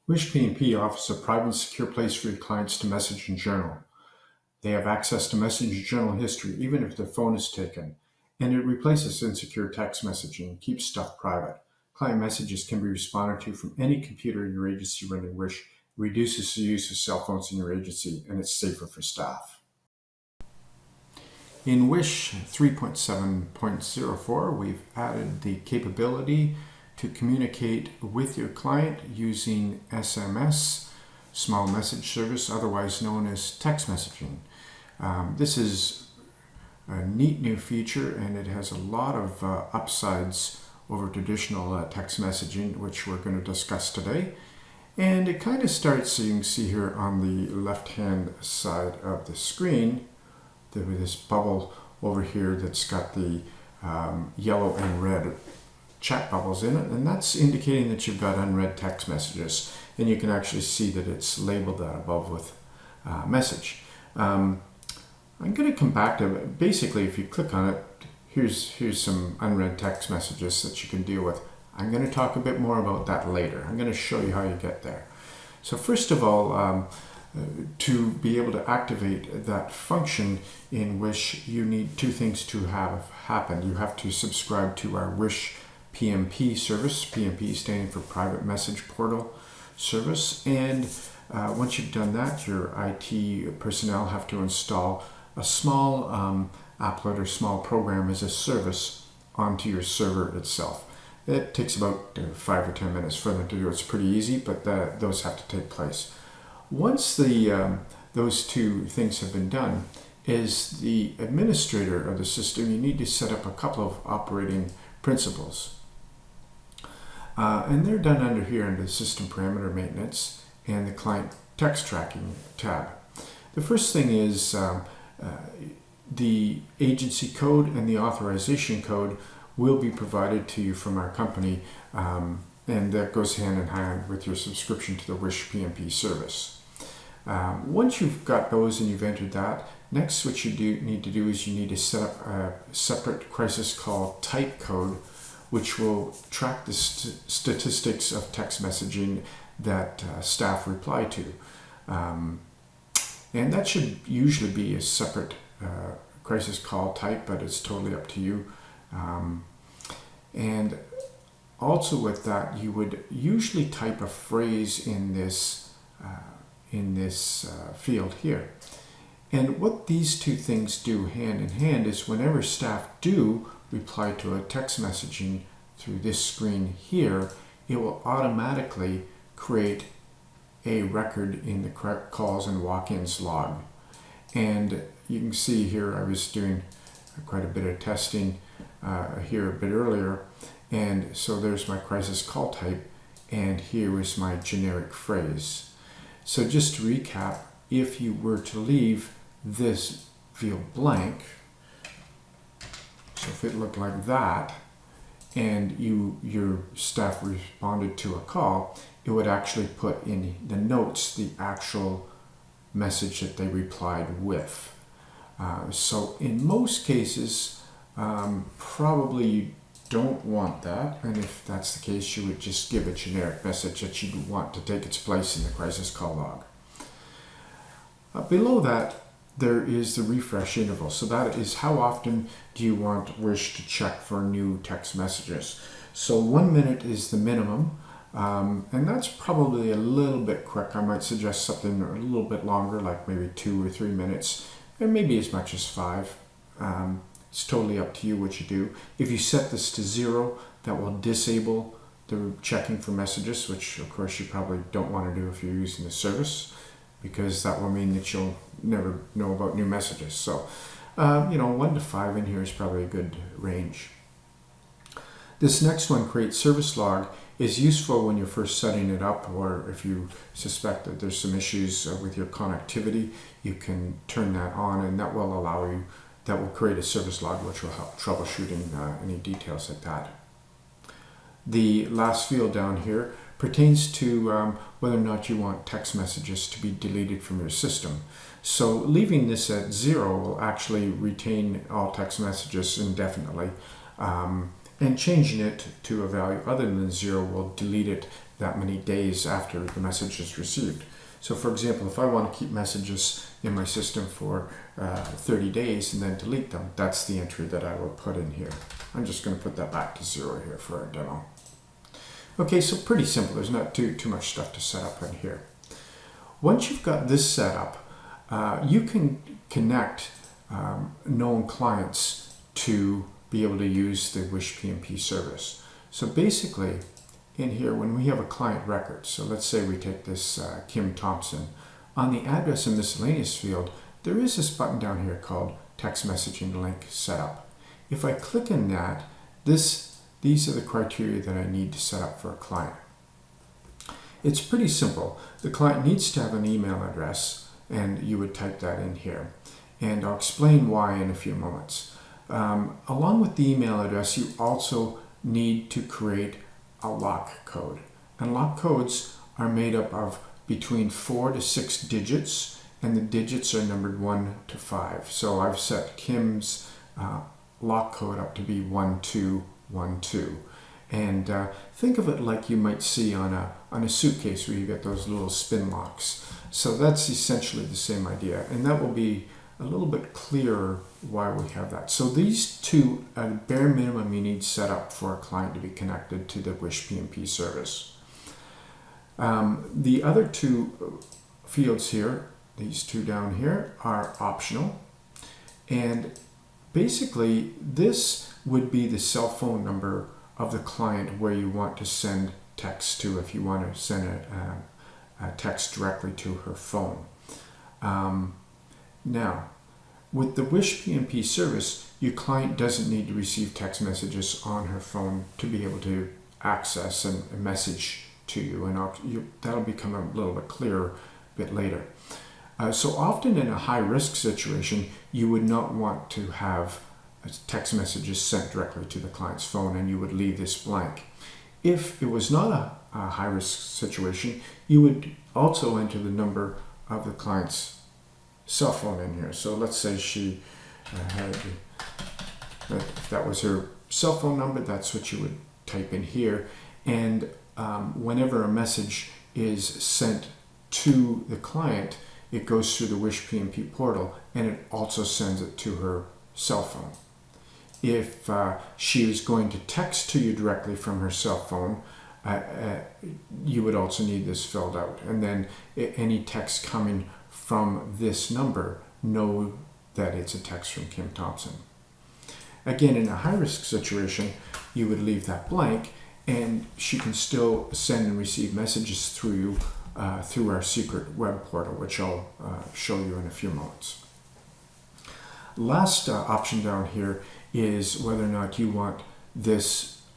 WISHPMP offers a private and secure place for your clients to message and journal. They have access to message and journal history even if their phone is taken, and it replaces insecure text messaging and keeps stuff private. Client messages can be responded to from any computer in your agency running Wish. It reduces the use of cell phones in your agency, and it's safer for staff. In Wish 3.7.04, we've added the capability to communicate with your client using SMS, small message service, otherwise known as text messaging. This is a neat new feature, and it has a lot of upsides over traditional text messaging, which we're going to discuss today. And it kind of starts, you can see here on the left-hand side of the screen, with this bubble over here that's got the yellow and red chat bubbles in it, and that's indicating that you've got unread text messages, and you can actually see that it's labeled that above with message. I'm going to come back to it. Basically, if you click on it, here's some unread text messages that you can deal with. I'm going to talk a bit more about that later. I'm going to show you how you get there. So first of all, to be able to activate that function in Wish, you need two things to have happen. You have to subscribe to our WISHPMP service, PMP standing for Private Message Portal service, and once you've done that, your IT personnel have to install a small applet or small program as a service onto your server itself. It takes about 5 or 10 minutes for them to do. It's pretty easy, but those have to take place. Once those two things have been done, as the administrator of the system, you need to set up a couple of operating principles. And they're done under here under the System Parameter Maintenance and the Client Text Tracking tab. The first thing is the agency code and the authorization code will be provided to you from our company, and that goes hand in hand with your subscription to the WISHPMP service. Once you've got those and you've entered that, next what you need to do is you need to set up a separate crisis call type code, which will track the statistics of text messaging that staff reply to. And that should usually be a separate crisis call type, but it's totally up to you. And also with that, you would usually type a phrase in this field here. And what these two things do hand in hand is whenever staff do reply to a text messaging through this screen here, it will automatically create a record in the calls and walk-ins log. And you can see here I was doing quite a bit of testing here a bit earlier, and so there's my crisis call type, and here is my generic phrase. So just to recap, if you were to leave this field blank, so if it looked like that, and your staff responded to a call, it would actually put in the notes the actual message that they replied with. So in most cases, probably you don't want that, and if that's the case, you would just give a generic message that you want to take its place in the crisis call log. Below that, there is the refresh interval. So that is how often do you want Wish to check for new text messages. So 1 minute is the minimum, and that's probably a little bit quick. I might suggest something a little bit longer, like maybe 2 or 3 minutes, and maybe as much as 5. It's totally up to you what you do. If you set this to 0, that will disable the checking for messages, which of course you probably don't want to do if you're using the service, because that will mean that you'll never know about new messages. So, 1 to 5 in here is probably a good range. This next one, create service log, is useful when you're first setting it up, or if you suspect that there's some issues with your connectivity, you can turn that on, and that will allow you, that will create a service log which will help troubleshooting any details like that. The last field down here pertains to whether or not you want text messages to be deleted from your system. So leaving this at 0 will actually retain all text messages indefinitely, and changing it to a value other than 0 will delete it that many days after the message is received. So for example, if I want to keep messages in my system for 30 days and then delete them, that's the entry that I will put in here. I'm just going to put that back to 0 here for our demo. Okay, so pretty simple. There's not too much stuff to set up in here. Once you've got this set up, you can connect known clients to be able to use the WISHPMP service. So basically, in here, when we have a client record, so let's say we take this Kim Thompson, on the address and miscellaneous field, there is this button down here called text messaging link setup. If I click in that, these are the criteria that I need to set up for a client. It's pretty simple. The client needs to have an email address, and you would type that in here. And I'll explain why in a few moments. Along with the email address, you also need to create a lock code. And lock codes are made up of between 4 to 6 digits, and the digits are numbered 1 to 5. So I've set Kim's lock code up to be 1212. And think of it like you might see on a suitcase where you get those little spin locks. So that's essentially the same idea, and that will be a little bit clearer why we have that. So these two, at a bare minimum, you need set up for a client to be connected to the WISHPMP service. The other two fields here, these two down here, are optional. And basically, this would be the cell phone number of the client where you want to send text to, if you want to send a text directly to her phone. Now, with the WISHPMP service, your client doesn't need to receive text messages on her phone to be able to access a message to you, and that'll become a little bit clearer a bit later. So often in a high-risk situation, you would not want to have text messages sent directly to the client's phone, and you would leave this blank. If it was not a high-risk situation, you would also enter the number of the client's cell phone in here. So let's say she if that was her cell phone number, that's what you would type in here. And whenever a message is sent to the client, it goes through the WISHPMP portal, and it also sends it to her cell phone. If she was going to text to you directly from her cell phone, you would also need this filled out. And then any text coming from this number, know that it's a text from Kim Thompson. Again, in a high-risk situation, you would leave that blank, and she can still send and receive messages through you through our secret web portal, which I'll show you in a few moments. Last option down here is whether or not you want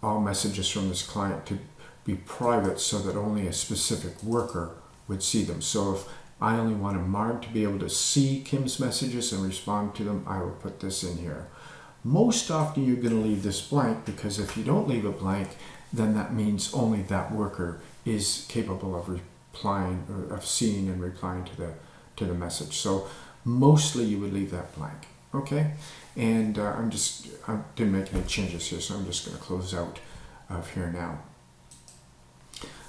all messages from this client to be private, so that only a specific worker would see them. So if I only want Marg to be able to see Kim's messages and respond to them, I will put this in here. Most often you're going to leave this blank, because if you don't leave it blank, then that means only that worker is capable of replying, or of seeing and replying to the message. So mostly you would leave that blank. Okay, and I didn't make any changes here, so I'm just going to close out of here now.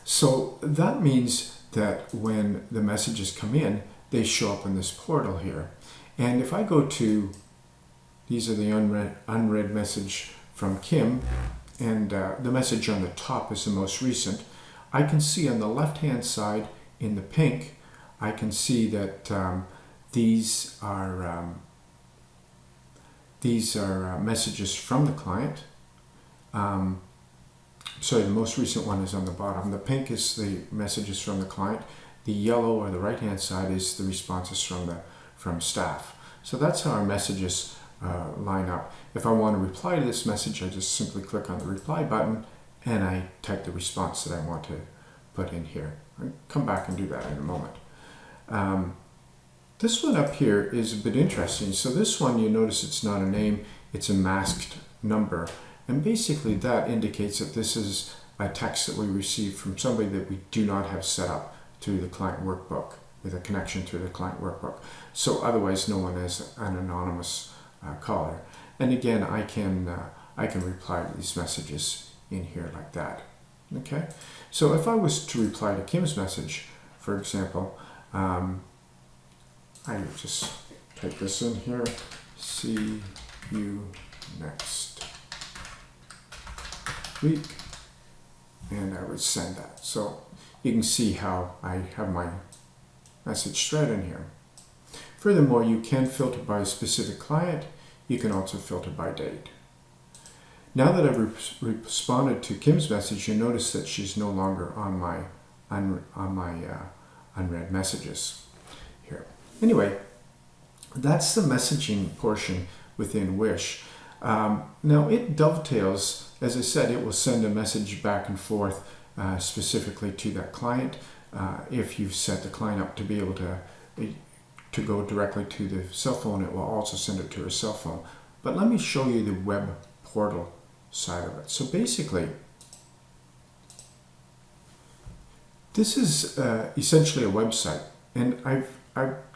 So that means that when the messages come in, they show up in this portal here. And if I go to, these are the unread message from Kim, and the message on the top is the most recent, I can see on the left-hand side in the pink, I can see that these are messages from the client. Sorry, the most recent one is on the bottom. The pink is the messages from the client. The yellow, or the right-hand side, is the responses from staff. So that's how our messages line up. If I want to reply to this message, I just simply click on the reply button, and I type the response that I want to put in here. I'll come back and do that in a moment. This one up here is a bit interesting. So this one, you notice it's not a name, it's a masked number. And basically that indicates that this is a text that we received from somebody that we do not have set up through the client workbook, with a connection through the client workbook. So otherwise known as an anonymous caller. And again, I can reply to these messages in here like that. Okay, so if I was to reply to Kim's message, for example, I would just type this in here, see you next week, and I would send that. So you can see how I have my message thread in here. Furthermore, you can filter by a specific client. You can also filter by date. Now that I've responded to Kim's message, you notice that she's no longer on my unread messages here. Anyway, that's the messaging portion within Wish. Now it dovetails, as I said, it will send a message back and forth specifically to that client. If you've set the client up to be able to go directly to the cell phone, it will also send it to her cell phone. But let me show you the web portal side of it. So basically, this is essentially a website, and I've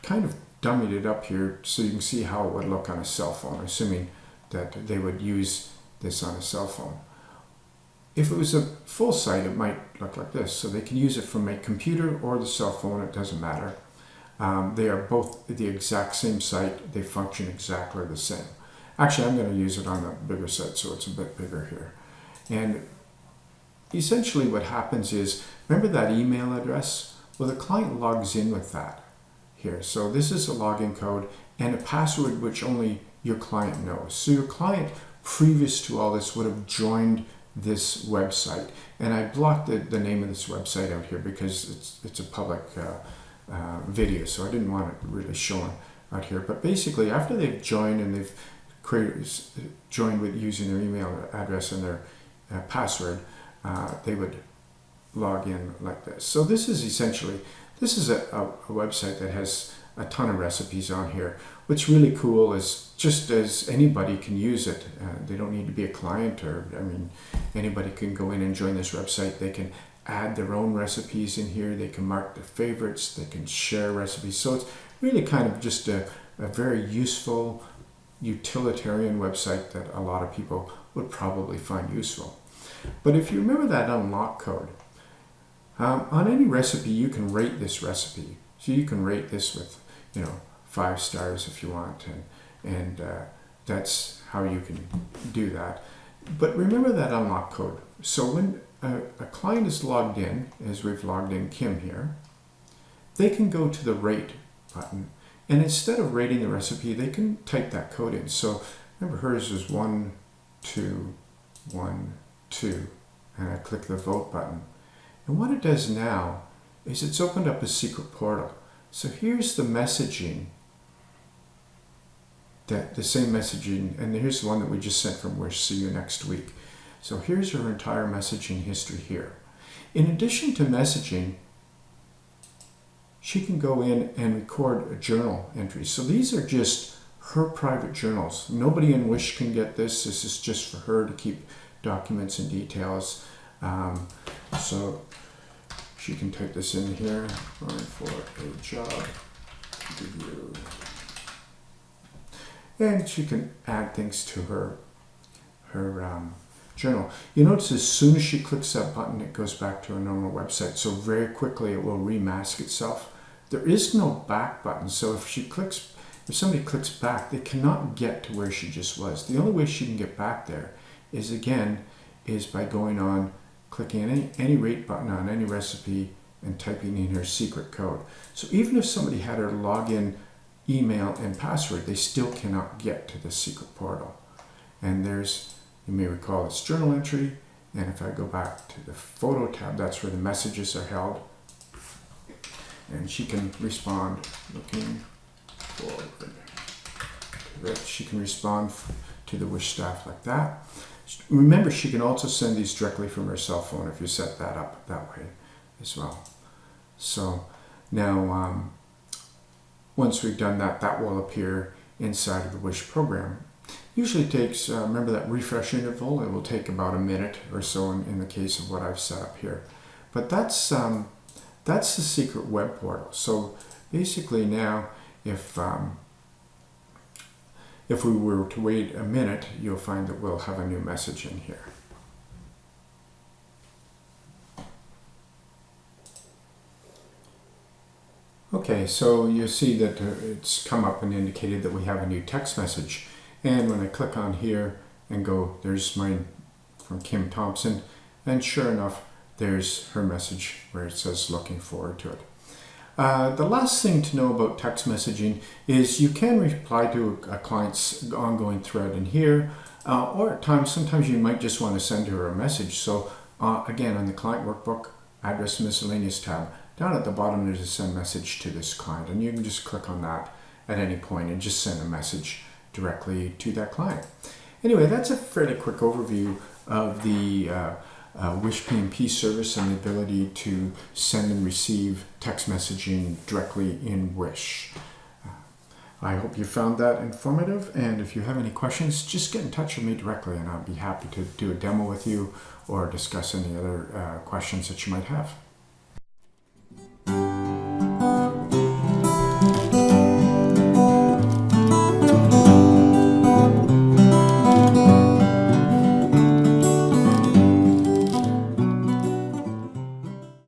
kind of dummied it up here so you can see how it would look on a cell phone, assuming that they would use this on a cell phone. If it was a full site, it might look like this. So they can use it from a computer or the cell phone, it doesn't matter. They are both the exact same site, they function exactly the same. Actually, I'm going to use it on the bigger site, so it's a bit bigger here. And essentially what happens is, remember that email address? Well, the client logs in with that here. So this is a login code and a password which only your client knows. So your client, previous to all this, would have joined this website. And I blocked the name of this website out here because it's a public video, so I didn't want it really showing out here. But basically, after they've joined and they've joined with using their email address and their password, they would log in like this. So this is essentially, this is a website that has a ton of recipes on here. What's really cool is just as anybody can use it. They don't need to be a client, or anybody can go in and join this website. They can add their own recipes in here. They can mark their favorites. They can share recipes. So it's really kind of just a very useful utilitarian website that a lot of people would probably find useful. But if you remember that unlock code, on any recipe you can rate this recipe. So you can rate this with 5 stars if you want, and that's how you can do that. But remember that unlock code. So when a client is logged in, as we've logged in Kim here, they can go to the rate button, and instead of rating the recipe, they can type that code in. So remember, hers is 1, 2, 1, 2, and I click the vote button. And what it does now is it's opened up a secret portal. So here's the messaging, the same messaging, and here's the one that we just sent from Wish, see you next week. So here's her entire messaging history here. In addition to messaging, she can go in and record a journal entries. So these are just her private journals. Nobody in Wish can get this. This is just for her to keep documents and details. So she can type this in here, going for a job review. And she can add things to her journal. You notice as soon as she clicks that button, it goes back to a normal website. So very quickly it will remask itself. There is no back button. So if somebody clicks back, they cannot get to where she just was. The only way she can get back there is by going on, clicking any rate button on any recipe and typing in her secret code. So even if somebody had her login email and password, they still cannot get to the secret portal. And there's, you may recall, this journal entry. And if I go back to the photo tab, that's where the messages are held. And she can respond looking forward to it. She can respond to the Wish staff like that. Remember, she can also send these directly from her cell phone if you set that up that way as well. So now, once we've done that, that will appear inside of the Wish program. Usually takes, remember that refresh interval, it will take about a minute or so in the case of what I've set up here. But that's the secret web portal. So basically now, if we were to wait a minute, you'll find that we'll have a new message in here. Okay, so you see that it's come up and indicated that we have a new text message. And when I click on here and go, there's mine from Kim Thompson, and sure enough, there's her message where it says looking forward to it. The last thing to know about text messaging is you can reply to a client's ongoing thread in here, or at times, sometimes you might just want to send her a message. So again, on the client workbook, address miscellaneous tab, down at the bottom there's a send message to this client, and you can just click on that at any point and just send a message directly to that client. Anyway, that's a fairly quick overview of the WISHPMP service and the ability to send and receive text messaging directly in Wish. I hope you found that informative, and if you have any questions, just get in touch with me directly and I'll be happy to do a demo with you or discuss any other questions that you might have.